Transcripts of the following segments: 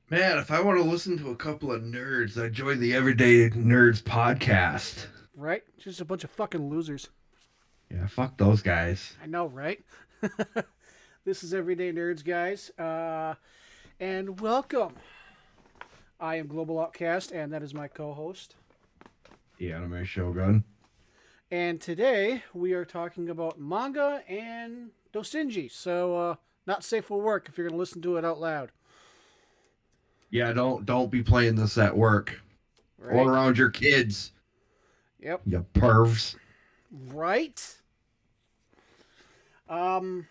Man, if I want to listen to a couple of nerds, I join the Everyday Nerds podcast. Right? Just a bunch of fucking losers. Yeah, fuck those guys. I know, right? This is Everyday Nerds, guys. And welcome. I am Global Outcast, and that is my co host. The Anime Shogun. And today we are talking about manga and doujinshi. So, not safe for work if you're going to listen to it out loud. Yeah, don't be playing this at work or Right? around your kids, Yep. you pervs. Right? Um,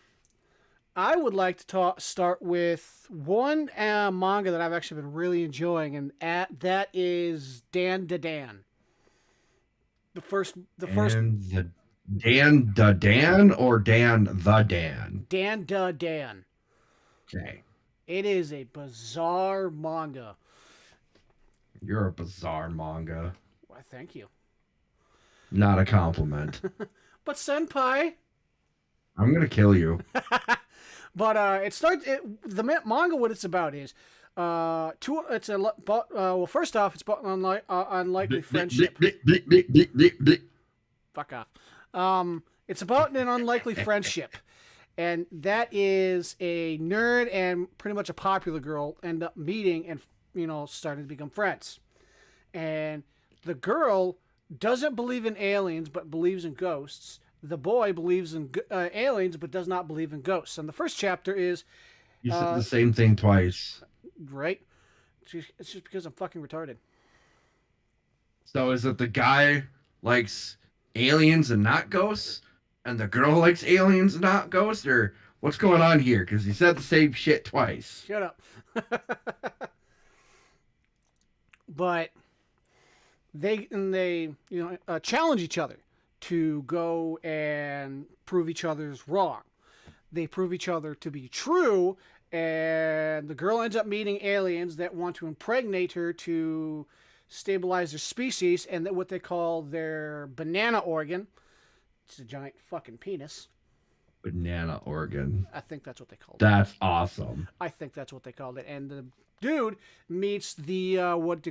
I would like to start with one manga that I've actually been really enjoying, and that is Dan Da Dan. The first And the Dan or Dan the Dan. Dan Da Dan. Okay, It is a bizarre manga. you're a bizarre manga. Why, thank you. Not a compliment. But senpai. I'm gonna kill you. But it starts. The manga. What it's about is, it's about. Well, first off, it's about unlikely friendship. Fuck off. It's about an unlikely friendship, and that is a nerd and pretty much a popular girl end up meeting and starting to become friends. And the girl doesn't believe in aliens but believes in ghosts. The boy believes in aliens but does not believe in ghosts. And the first chapter is You said uh, the same thing twice. right. It's just because I'm fucking retarded. So is it the guy likes aliens and not ghosts, and the girl likes aliens and not ghosts, or what's going on here? Because he said the same shit twice. Shut up. But they challenge each other to go and prove each other's wrong. They prove each other to be true, and the girl ends up meeting aliens that want to impregnate her to stabilize their species and what they call their banana organ. It's a giant fucking penis. Banana organ. I think that's what they called it. That's awesome. I think that's what they called it. And the dude meets the what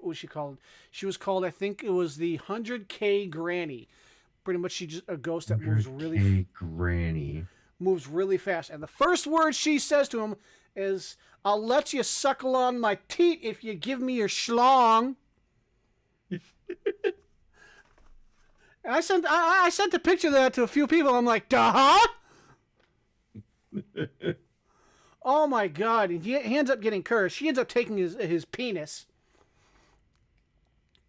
was she called? She was called, I think it was the 100K Granny. Pretty much, she's just a ghost that 100K Granny. moves really fast. And the first word she says to him is, "I'll let you suckle on my teat if you give me your schlong." And I sent a picture of that to a few people. I'm like, duh. Oh my god! And he ends up getting cursed. She ends up taking his penis,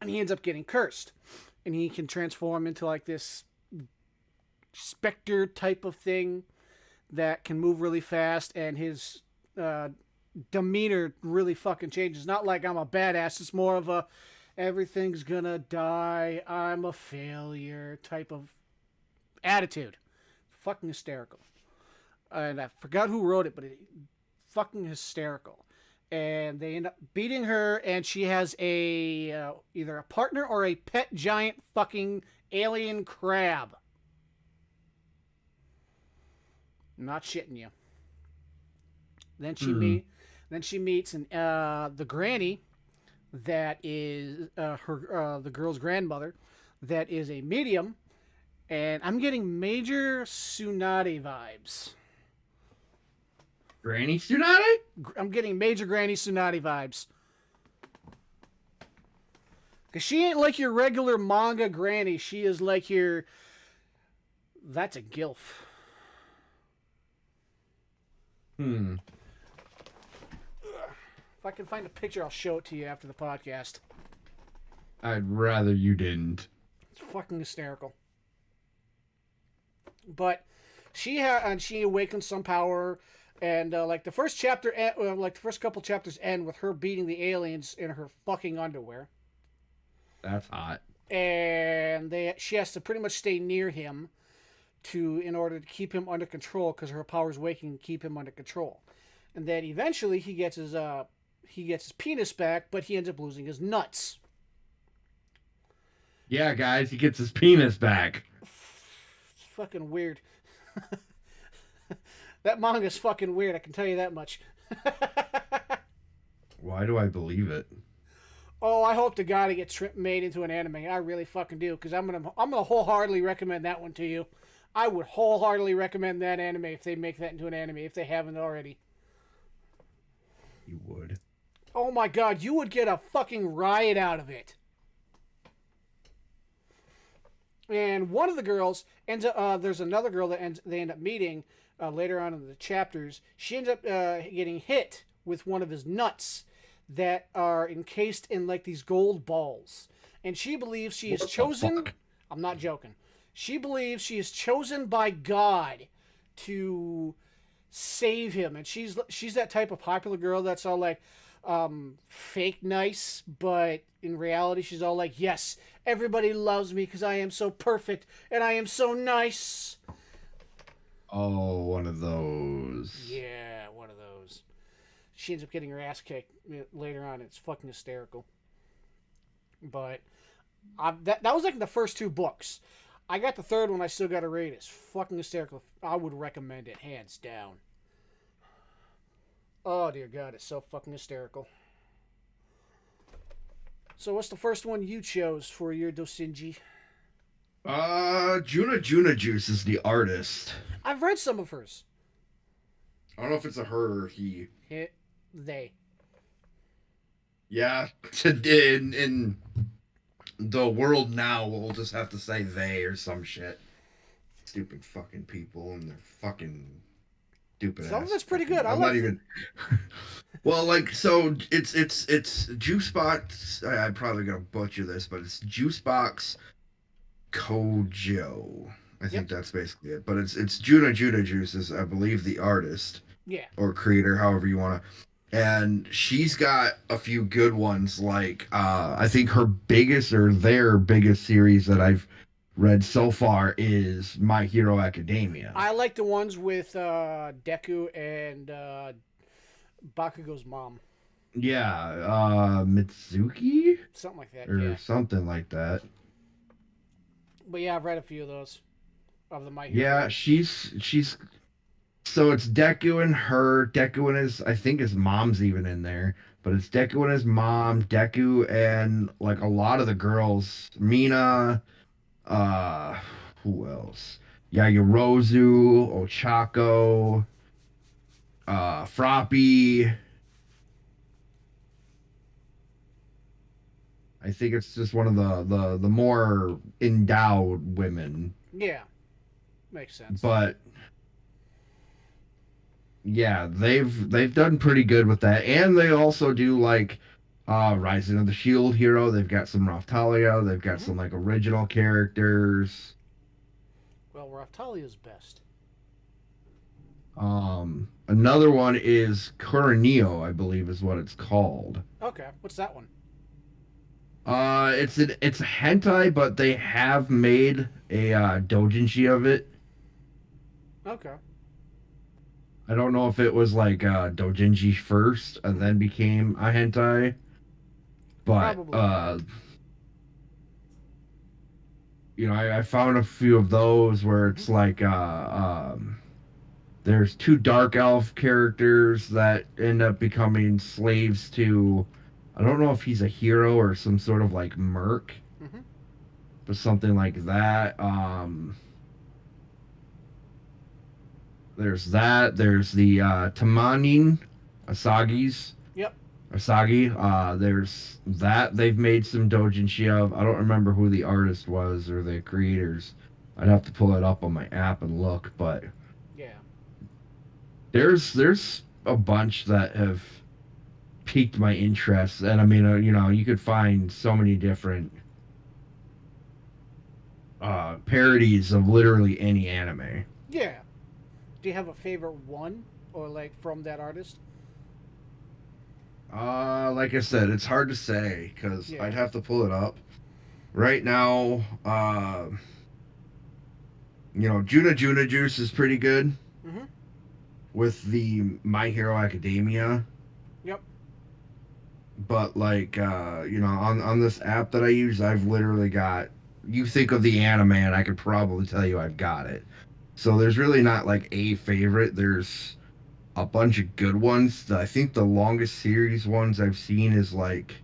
and he ends up getting cursed, and he can transform into like this specter type of thing that can move really fast, and his uh, demeanor really fucking changes. Not like I'm a badass. It's more of a everything's gonna die. I'm a failure type of attitude. Fucking hysterical. And I forgot who wrote it, but it fucking hysterical. And they end up beating her, and she has a either a partner or a pet giant fucking alien crab. I'm not shitting you. Then she Hmm. meet, then she meets the granny that is the girl's grandmother, that is a medium, and I'm getting major Tsunade vibes. Granny Tsunade? I'm getting major Granny Tsunade vibes. Because she ain't like your regular manga granny. She is like your. That's a gilf. Hmm. If I can find a picture, I'll show it to you after the podcast. I'd rather you didn't. It's fucking hysterical. But she awakens some power, and like the first chapter, like the first couple chapters end with her beating the aliens in her fucking underwear, That's hot. and she has to pretty much stay near him to in order to keep him under control because her powers waking and keep him under control. And then eventually he gets his penis back, but he ends up losing his nuts. Yeah, guys, he gets his penis back. It's fucking weird. That manga's fucking weird. I can tell you that much. Why do I believe it? Oh, I hope to God it gets made into an anime. I really fucking do, because I'm gonna wholeheartedly recommend that one to you. I would wholeheartedly recommend that anime if they make that into an anime if they haven't already. You would. Oh my God, you would get a fucking riot out of it. And one of the girls ends up. There's another girl that they end up meeting later on in the chapters. She ends up getting hit with one of his nuts that are encased in like these gold balls, and she believes she is What the chosen. fuck? I'm not joking. She believes she is chosen by God to save him, and she's that type of popular girl that's all like fake nice, but in reality she's all like, yes, everybody loves me because I am so perfect and I am so nice. Oh, one of those. Yeah, one of those. She ends up getting her ass kicked later on. It's fucking hysterical. But that was like the first two books. I got the third one. I still got to rate it. It's fucking hysterical. I would recommend it hands down. Oh dear God, it's so fucking hysterical. So what's the first one you chose for your doujinshi? Juna Juice is the artist. I've read some of hers. I don't know if it's a her or he. Hit they. Yeah, in the world now, we'll just have to say they or some shit. Stupid fucking people and their fucking stupid Some of ass. it's pretty good. I I'm not like it. even. Well, like so, it's Juice Box. I'm probably gonna butcher this, but it's Juice Box Kojo. I Yep. think that's basically it. But it's Juna Juice is I believe the artist Yeah. or creator, however you want to. And she's got a few good ones. Like I think her biggest or their biggest series that I've read so far is My Hero Academia. I like the ones with Deku and Bakugo's mom. Yeah, Mitsuki Something like that. or Yeah. something like that. But yeah, I've read a few of those of the My Hero Yeah, ones. she's so it's Deku and her. Deku and his I think his mom's even in there, but it's Deku and his mom, Deku and like a lot of the girls, Mina, uh who else? Yayorozu, Ochako, Froppy. I think it's just one of the more endowed women. Yeah, makes sense. But yeah, they've done pretty good with that, and they also do like Rising of the Shield Hero. They've got some Raftalia. They've got Mm-hmm. some like original characters. Well, Raftalia's best. Another one is Coroneo, I believe is what it's called. Okay, what's that one? It's a hentai, but they have made a doujinshi of it. Okay. I don't know if it was like doujinshi first and Mm-hmm. then became a hentai, but Probably. I found a few of those where Mm-hmm. it's like there's two dark elf characters that end up becoming slaves to I don't know if he's a hero or some sort of like merc, Mm-hmm. but something like that. There's that. There's the Tamanin Asagis. Yep. Asagi. There's that. They've made some doujinshi of. I don't remember who the artist was or the creators. I'd have to pull it up on my app and look, but Yeah. there's a bunch that have piqued my interest, and I mean, you could find so many different parodies of literally any anime. Yeah. Do you have a favorite one, or like from that artist? Like I said, it's hard to say because Yeah. I'd have to pull it up right now. Juna Juice is pretty good Mm-hmm. with the My Hero Academia, Yep. but like on this app that I use, I've literally got. You think of the anime, and I could probably tell you I've got it. So there's really not like a favorite. There's a bunch of good ones. I think the longest series ones I've seen is like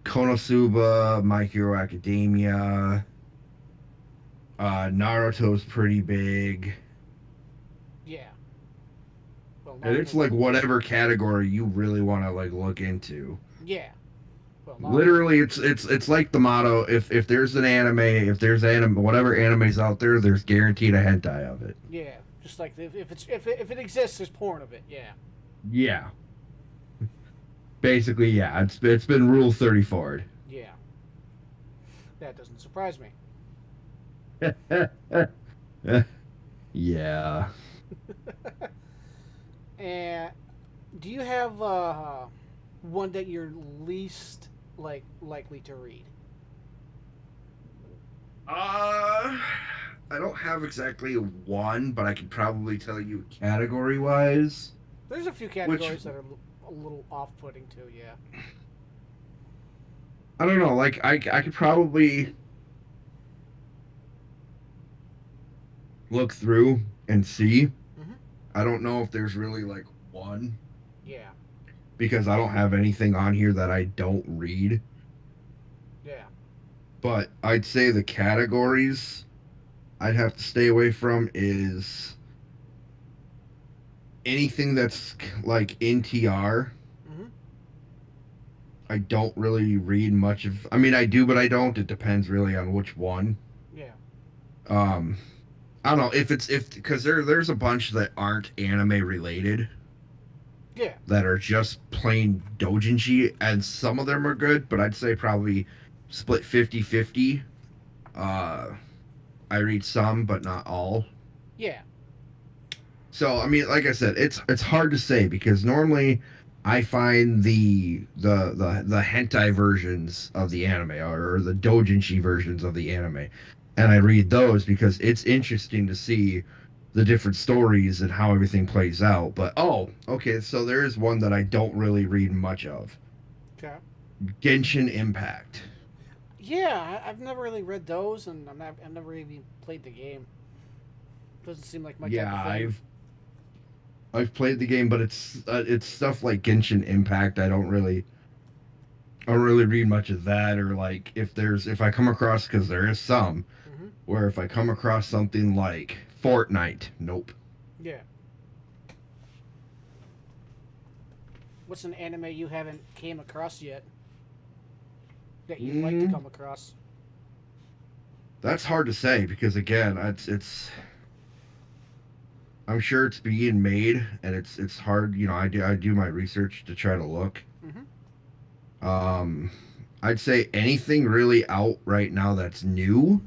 Konosuba, My Hero Academia, Naruto's pretty big. Yeah. Well, And it's Naruto's. like whatever category you really want to like look into. Yeah. Well, Naruto. Literally, it's like the motto: if there's an anime, if there's anime, whatever anime's out there, there's guaranteed a hentai of it. Yeah. Just like if it exists, there's porn of it. Yeah. Yeah, basically, yeah. It's been Rule 34. Yeah. That doesn't surprise me. Yeah. And do you have one that you're least likely to read? Uh, I don't have exactly one, but I could probably tell you category wise. There's a few Which categories that are a little off-putting too. Yeah. I don't know. Like I could probably look through and see. Hmm. I don't know if there's really like one Yeah. because I don't have anything on here that I don't read. Yeah. But I'd say the categories I'd have to stay away from is anything that's like NTR. Hmm. I don't really read much of. I mean, I do, but I don't. It depends really on which one. Yeah. Um, I don't know if it's if because there's a bunch that aren't anime related Yeah. that are just plain doujinshi, and some of them are good, but I'd say probably split 50-50. Uh, I read some, but not all. Yeah. So I mean, like I said, it's hard to say because normally I find the hentai versions of the anime or the doujinshi versions of the anime, and I read those because it's interesting to see the different stories and how everything plays out. But oh, okay, so there is one that I don't really read much of. Okay. Genshin Impact. Yeah, I've never really read those, and I've never even played the game. Doesn't seem like my type Yeah, of thing. I've played the game, but it's stuff like Genshin Impact. I don't really read much of that, or like if I come across because there is some Hmm. where if I come across something like Fortnite, nope. Yeah. What's an anime you haven't came across yet that you'd like to Mm, come across? that's hard to say because again, it's I'm sure it's being made and it's hard. You know, I do my research to try to look. Hmm. Um, I'd say anything really out right now that's new.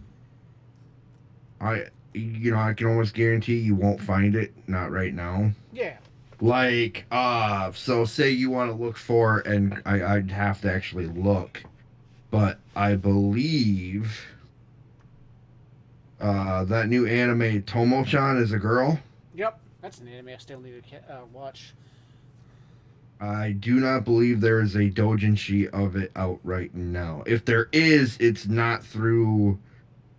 I I can almost guarantee you won't find it. Not right now. Yeah. Like, so say you want to look for, and I'd have to actually look, but I believe that new anime Tomo-chan is a girl. Yep. That's an anime I still need to watch. I do not believe there is a doujinshi of it out right now. If there is, it's not through.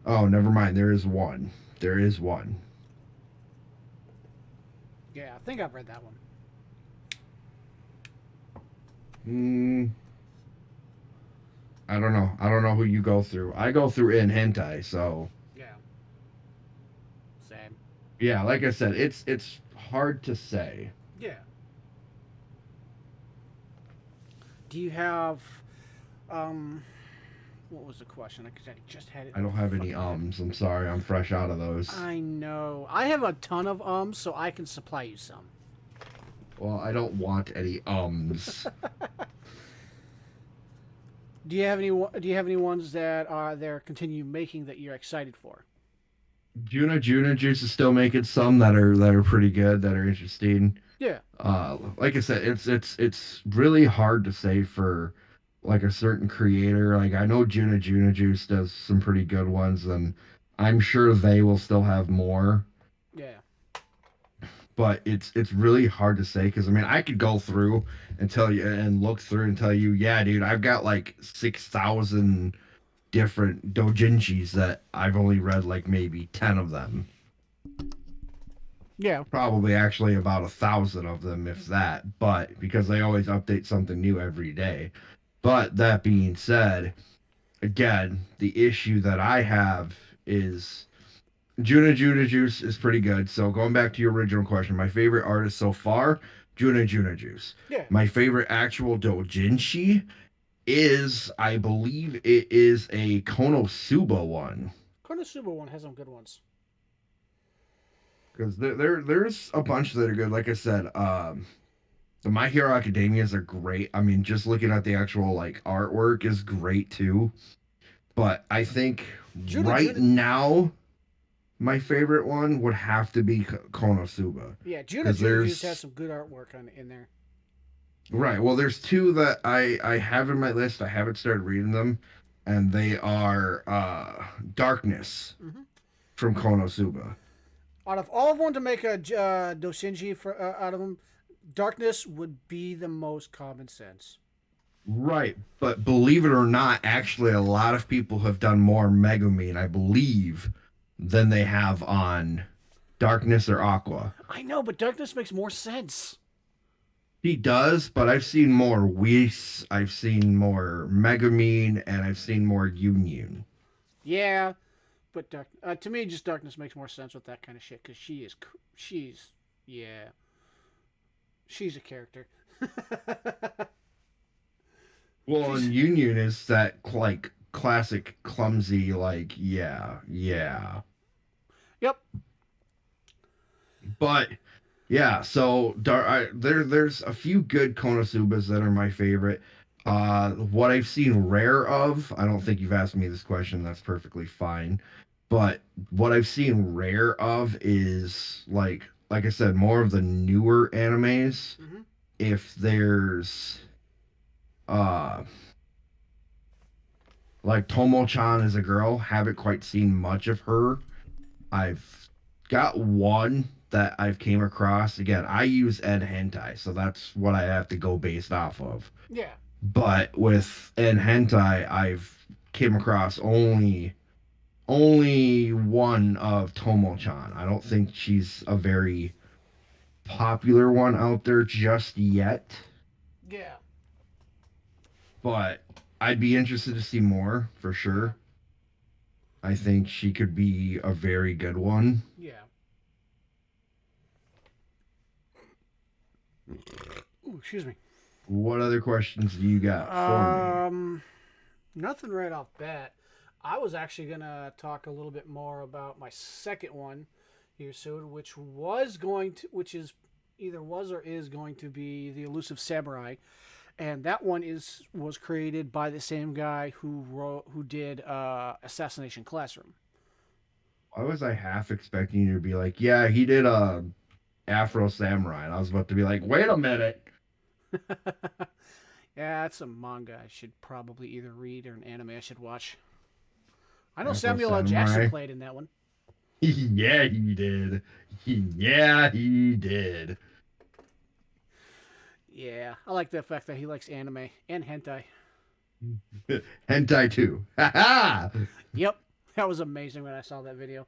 Oh, never mind. There is one. There is one. Yeah, I think I've read that one. Hmm. I don't know. I don't know who you go through. I go through in hentai, so Yeah. Same. yeah. Like I said, it's hard to say. Yeah. Do you have um what was the question? I just had it I in don't my have any fucking head. I'm sorry. I'm fresh out of those. I know. I have a ton of so I can supply you some. Well, I don't want any ums. Do you have any? Do you have any ones that are they're continue making that you're excited for? Juna Juice is still making some that are pretty good, that are interesting. Yeah. Like I said, it's really hard to say for like a certain creator. Like I know Juna Juice does some pretty good ones, and I'm sure they will still have more. Yeah. But it's really hard to say because I mean I could go through and tell you and look through and tell you, yeah, dude, I've got like 6,000 different doujinshis that I've only read like maybe 10 of them. Yeah. Probably actually about 1,000 of them, if that. But because they always update something new every day. But that being said, again, the issue that I have is Juna Juice is pretty good. So going back to your original question, my favorite artist so far, Juna Juice. Yeah. My favorite actual doujinshi is, I believe it is a Konosuba one. Konosuba one has some good ones. Because there's a bunch that are good. Like I said, the My Hero Academias are great. I mean, just looking at the actual like artwork is great too. But I think Juna right Juna. now my favorite one would have to be Konosuba. Yeah, Juna Because Juna just has there's some good artwork on in there. right. Well, there's two that I have in my list. I haven't started reading them, and they are Darkness Hmm. from Konosuba. Out of all of them to make a Doshinji for, out of them, Darkness would be the most common sense. Right, but believe it or not, actually, a lot of people have done more Megumin, I believe, than they have on Darkness or Aqua. I know, but Darkness makes more sense. He does, but I've seen more Whis, I've seen more Megumin, and I've seen more Union. Yeah, but to me, just Darkness makes more sense with that kind of shit because she's, yeah, she's a character. Well, she's, and Union is that like classic clumsy, like yeah, yeah. yep, But yeah, so there's a few good Konosubas that are my favorite. What I've seen rare of, I don't think you've asked me this question. That's perfectly fine. But what I've seen rare of is like I said, more of the newer animes. hmm, If there's uh like Tomo-chan is a girl, haven't quite seen much of her. I've got one that I've came across. Again, I use Ed Hentai, so that's what I have to go based off of. yeah, But with Ed Hentai, I've came across only one of Tomo-chan. I don't think she's a very popular one out there just yet, yeah, but I'd be interested to see more for yeah, sure. I think she could be a very good one. yeah. Ooh, excuse me. What other questions do you got for me? Um, Nothing right off bat. I was actually gonna talk a little bit more about my second one here soon, which is either was or is going to be the Elusive Samurai, and that one was created by the same guy who did Assassination Classroom. Why was I half expecting you to be like, yeah, he did Afro Samurai, and I was about to be like, wait a minute, Yeah, that's a manga I should probably either read or an anime I should watch. I know Afro Samuel L. Jackson Samurai. played in that one. Yeah, he did. Yeah, he did. Yeah, I like the fact that he likes anime and hentai. Hentai too. Ha ha. Yep, that was amazing when I saw that video.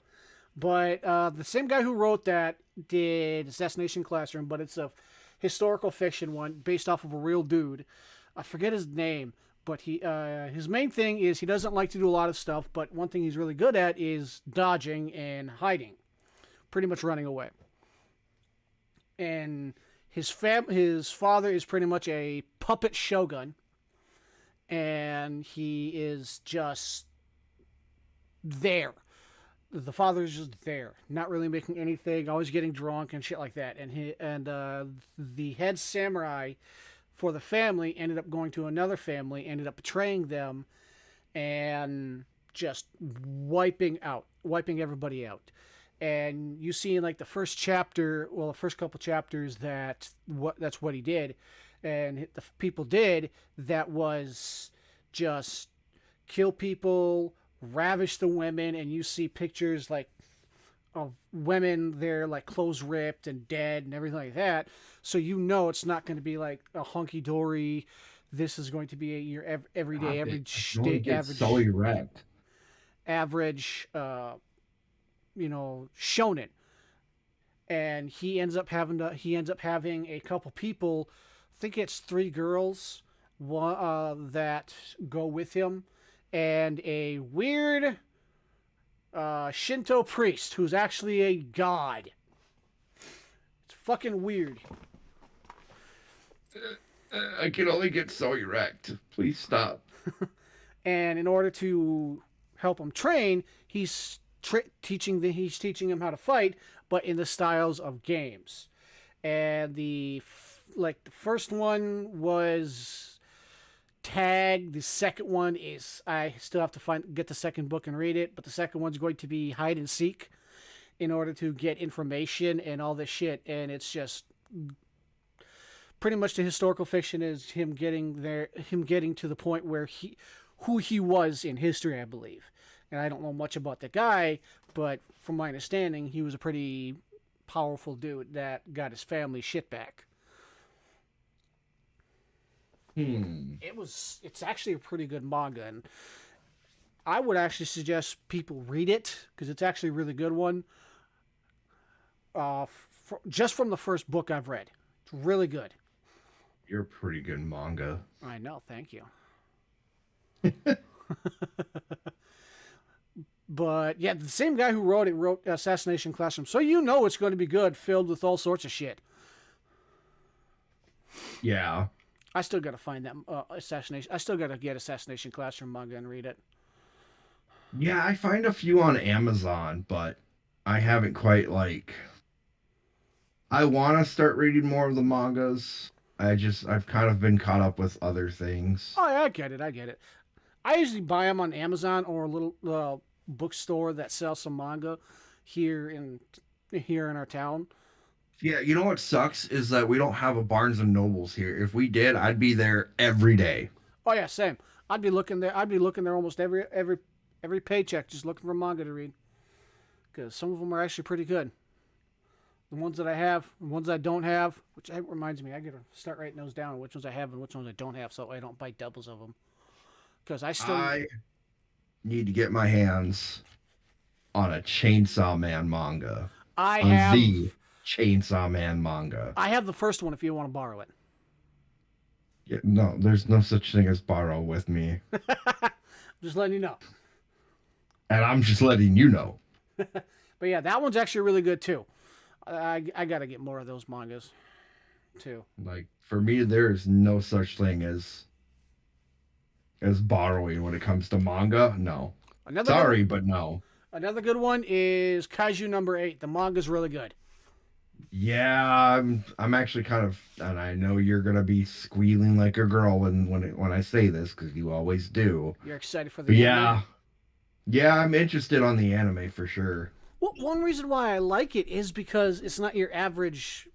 But the same guy who wrote that did Assassination Classroom, but it's a historical fiction one based off of a real dude. I forget his name, but his main thing is he doesn't like to do a lot of stuff, but one thing he's really good at is dodging and hiding, pretty much running away. And his father is pretty much a puppet shogun, and he is just there. The father's just there, not really making anything, always getting drunk and shit like that. And the head samurai for the family ended up going to another family, ended up betraying them, and just wiping everybody out. And you see in like the first chapter, well, the first couple chapters, that's what he did, and the people did that was just kill people, ravish the women, and you see pictures like of women, their like clothes ripped and dead and everything like that. So you know it's not going to be like a hunky dory. This is going to be your everyday, Stop it. I can only get so erect. average, shonen. and he ends up having a couple people. I think it's three girls, that go with him, and a weird Shinto priest who's actually a god. It's fucking weird. I can only get so erect. Please stop. And in order to help him train, he's teaching him how to fight, but in the styles of games. And the first one was tag. The second one is, I still have to get the second book and read it, but the second one's going to be hide and seek in order to get information and all this shit. And it's just pretty much the historical fiction is him getting to the point where who he was in history, I believe. And I don't know much about the guy, but from my understanding, he was a pretty powerful dude that got his family shit back. It's actually a pretty good manga, and I would actually suggest people read it because it's actually a really good one. Just from the first book I've read, it's really good. You're pretty good manga. I know, thank you. But yeah, the same guy who wrote it wrote Assassination Classroom, so you know it's going to be good, filled with all sorts of shit. Yeah. I still got to find that Assassination. I still got to get Assassination Classroom manga and read it. Yeah, I find a few on Amazon, but I haven't quite like. I want to start reading more of the mangas. I've kind of been caught up with other things. Oh, yeah, I get it. I get it. I usually buy them on Amazon or a little bookstore that sells some manga here in our town. Yeah, you know what sucks is that we don't have a Barnes and Nobles here. If we did, I'd be there every day. Oh yeah, same. I'd be looking there. I'd be looking there almost every paycheck, just looking for manga to read. Because some of them are actually pretty good. The ones that I have, the ones I don't have, which reminds me, I gotta start writing those down. Which ones I have and which ones I don't have, so I don't buy doubles of them. Because I need to get my hands on a Chainsaw Man manga. I On have the Chainsaw Man manga. I have the first one if you want to borrow it. Yeah, no, there's no such thing as borrow with me. Just letting you know. And I'm just letting you know. But yeah, that one's actually really good too. I gotta get more of those mangas too. Like for me, there is no such thing as borrowing when it comes to manga. No. Another Sorry, good, but no. another good one is Kaiju number 8. The manga's really good. Yeah, I'm actually kind of, and I know you're gonna be squealing like a girl when I say this because you always do. You're excited for But the anime? yeah, I'm interested on the anime for sure. Well, one reason why I like it is because it's not your average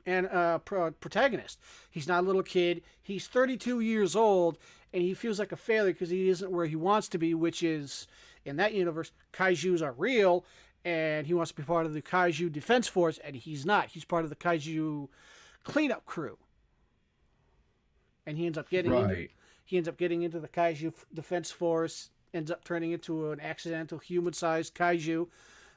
protagonist. He's not a little kid. He's 32 years old, and he feels like a failure because he isn't where he wants to be, which is, in that universe, kaijus are real, and he wants to be part of the kaiju defense force, and he's not. He's part of the kaiju cleanup crew, and Right. he ends up getting into the kaiju defense force. Ends up turning into an accidental human-sized kaiju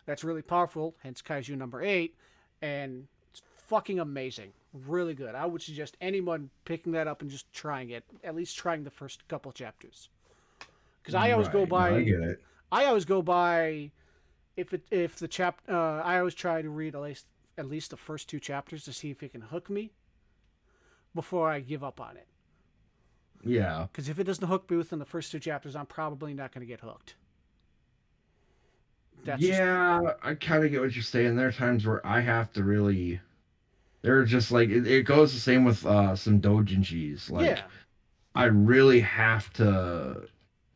that's really powerful, hence kaiju number 8, and it's fucking amazing. Really good. I would suggest anyone picking that up and just trying it, at least trying the first couple chapters. Because I always go Right. No, I by, get it. I always go by, if the I always try to read at least the first 2 chapters to see if it can hook me before I give up on it. Yeah. Because if it doesn't hook me within the first 2 chapters, I'm probably not going to get hooked. That's just Yeah, I kind of get what you're saying. There are times where I have to really. They're just like it goes the same with some doujinshis. Like yeah. I really have to.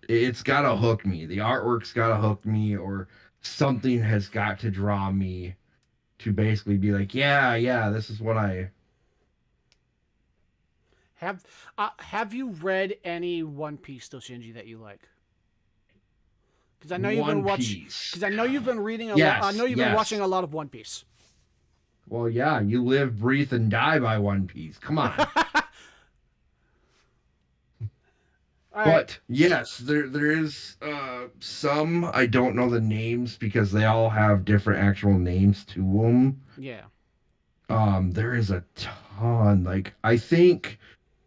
It's gotta hook me. The artwork's gotta hook me, or something has got to draw me to basically be like, yeah, yeah, this is what I. Have you read any One Piece Doshinji that you like? Because I know you've been One watching. Piece. Because I know you've been reading a lot. I Yes, know you've been watching yes. a lot of One Piece. Well, yeah, you live, breathe, and die by One Piece. Come on. All right. But yes, there is some I don't know the names because they all have different actual names to them. Yeah. There is a ton. Like I think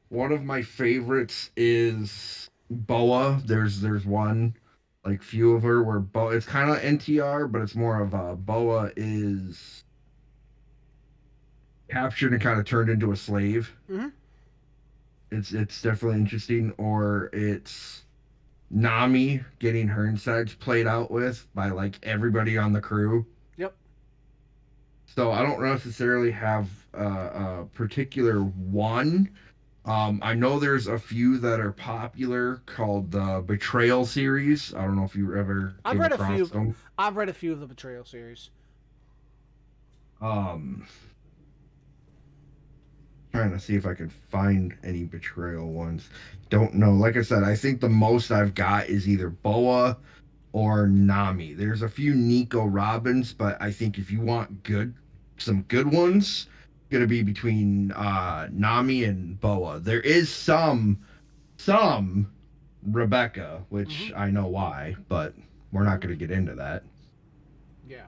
one of my favorites is Boa. There's one like few of her where Boa. It's kind of NTR, but it's more of a Boa is captured and kind of turned into a slave. Mm-hmm. It's definitely interesting. Or it's Nami getting her insides played out with by like everybody on the crew. Yep. So I don't necessarily have a particular one. I know there's a few that are popular called the Betrayal series. I don't know if you ever I've came read a across few. them. I've read a few of the Betrayal series. Um, Trying to see if I can find any Betrayal ones. Don't know. Like I said, I think the most I've got is either Boa or Nami. There's a few Nico Robins, but I think if you want some good ones, gonna be between Nami and Boa. There is some Rebecca, Mm-hmm. which I know why, but we're not gonna get into that. Yeah.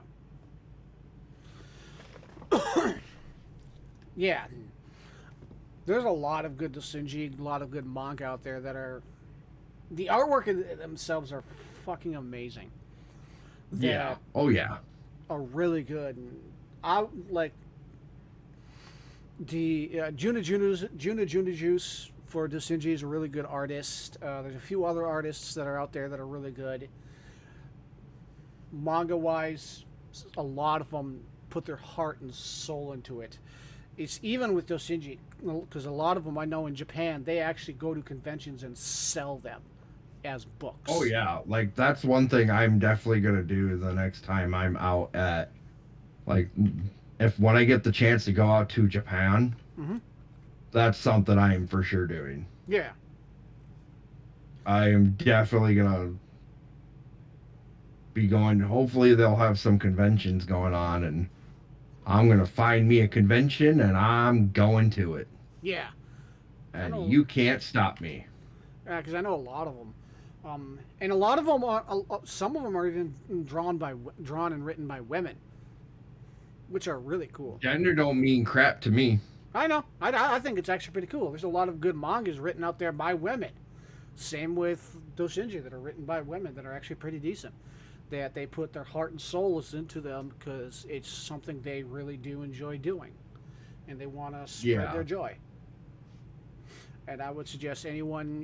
Yeah. There's a lot of good doujinshi, a lot of good manga out there that are the artwork themselves are fucking amazing. Yeah. That Oh yeah. are really good. I like the Juna Juice for doujinshi is a really good artist. There's a few other artists that are out there that are really good. Manga wise, a lot of them put their heart and soul into it. It's even with doujinshi because a lot of them I know in Japan they actually go to conventions and sell them as Oh books. yeah. Like that's one thing I'm definitely gonna do the next time I'm out at like if when I get the chance to go out to Japan, Mm-hmm. that's something I am for sure doing. Yeah, I am definitely gonna be going. Hopefully, they'll have some conventions going on, and I'm gonna find me a convention, and I'm going to it, yeah. I and know you can't stop me. because I know a lot of them, and a lot of them are. Some of them are even drawn and written by women, which are really cool. Gender don't mean crap to me. I know. I think it's actually pretty cool. There's a lot of good mangas written out there by women. Same with doujinshi that are written by women that are actually pretty decent. That they put their heart and souls into them because it's something they really do enjoy doing, and they want to spread Yeah, their joy. And I would suggest anyone,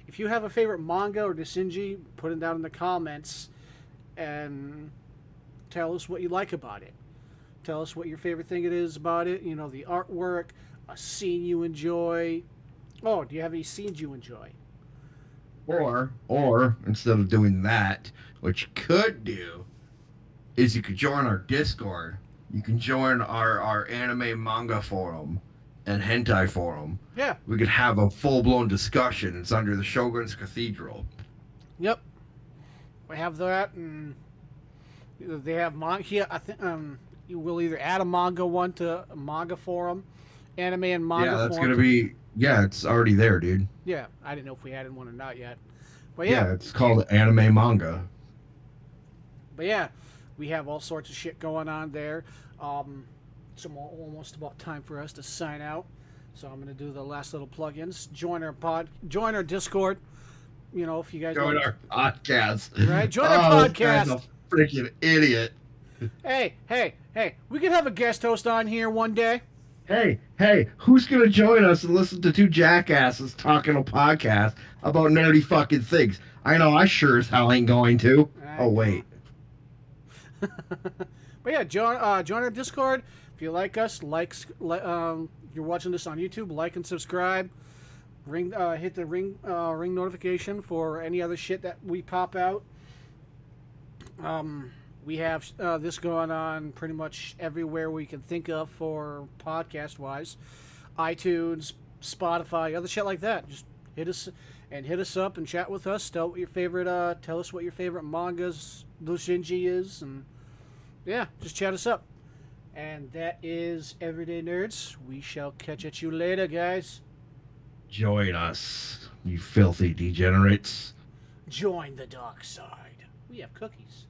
if you have a favorite manga or doujinshi, put it down in the comments and tell us what you like about it. Tell us what your favorite thing it is about it. The artwork, a scene you enjoy. Oh, do you have any scenes you enjoy? or instead of doing that, what you could do is you could join our Discord. You can join our anime manga forum and hentai forum. Yeah. We could have a full blown discussion. It's under the Shogun's Cathedral. Yep. We have that, and they have manga. Here, I think you will either add a manga one to a manga forum, anime and Yeah, manga that's forum. gonna be. Yeah, it's already there, dude. Yeah, I didn't know if we added one or not yet, but yeah, Yeah, it's called anime manga. but yeah, we have all sorts of shit going on there. It's almost about time for us to sign out. So I'm gonna do the last little plugins. Join our Discord. If you guys Join want, our podcast. right? Join our Oh, this guy's podcast. a freaking idiot. Hey! We could have a guest host on here one day. Hey, who's gonna join us and listen to two jackasses talking a podcast about nerdy fucking things? I know I sure as hell ain't going to. I Oh know. wait. But yeah, join our Discord. If you like us, you're watching this on YouTube, like and subscribe. Hit the ring notification for any other shit that we pop out. We have this going on pretty much everywhere we can think of for podcast wise, iTunes, Spotify, other shit like that. Just hit us up and chat with us. Tell us what your favorite mangas doujinshi is, and yeah, just chat us up. And that is Everyday Nerds. We shall catch at you later, guys. Join us, you filthy degenerates. Join the dark side. We have cookies.